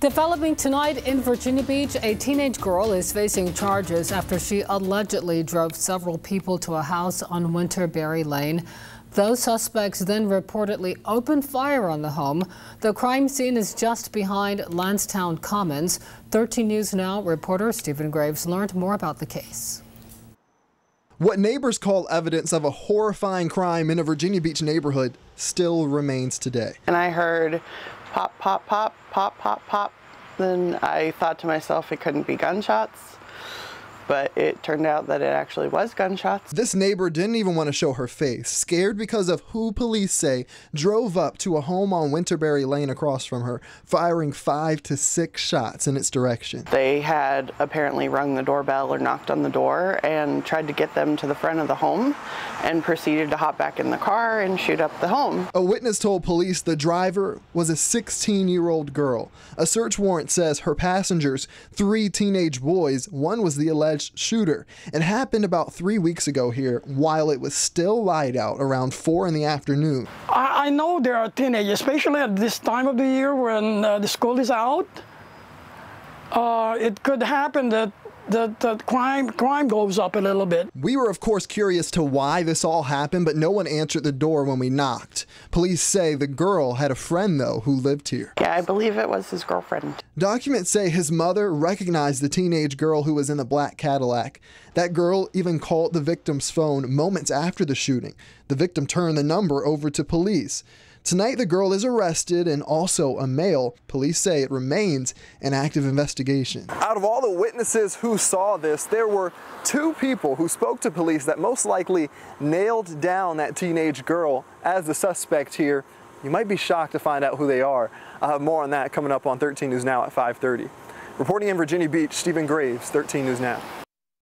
Developing tonight in Virginia Beach, a teenage girl is facing charges after she allegedly drove several people to a house on Winterberry Lane. Those suspects then reportedly opened fire on the home. The crime scene is just behind Lansdowne Commons. 13 News Now reporter Stephen Graves learned more about the case. What neighbors call evidence of a horrifying crime in a Virginia Beach neighborhood still remains today. And I heard pop, pop, pop, pop, pop, pop. Then I thought to myself it couldn't be gunshots, but it turned out that it actually was gunshots. This neighbor didn't even want to show her face, scared because of who police say drove up to a home on Winterberry Lane across from her, firing 5 to 6 shots in its direction. They had apparently rung the doorbell or knocked on the door and tried to get them to the front of the home and proceeded to hop back in the car and shoot up the home. A witness told police the driver was a 16-year-old girl. A search warrant says her passengers, 3 teenage boys, one was the alleged shooter. It happened about 3 weeks ago here while it was still light out around 4 in the afternoon. I know there are teenagers, especially at this time of the year when the school is out. It could happen that the crime goes up a little bit. We were, of course, curious to why this all happened, but no one answered the door when we knocked. Police say the girl had a friend, though, who lived here. Yeah, I believe it was his girlfriend. Documents say his mother recognized the teenage girl who was in the black Cadillac. That girl even called the victim's phone moments after the shooting. The victim turned the number over to police. Tonight, the girl is arrested and also a male. Police say it remains an active investigation. Out of all the witnesses who saw this, there were 2 people who spoke to police that most likely nailed down that teenage girl as the suspect here. You might be shocked to find out who they are. I'll have more on that coming up on 13 News Now at 5:30. Reporting in Virginia Beach, Stephen Graves, 13 News Now.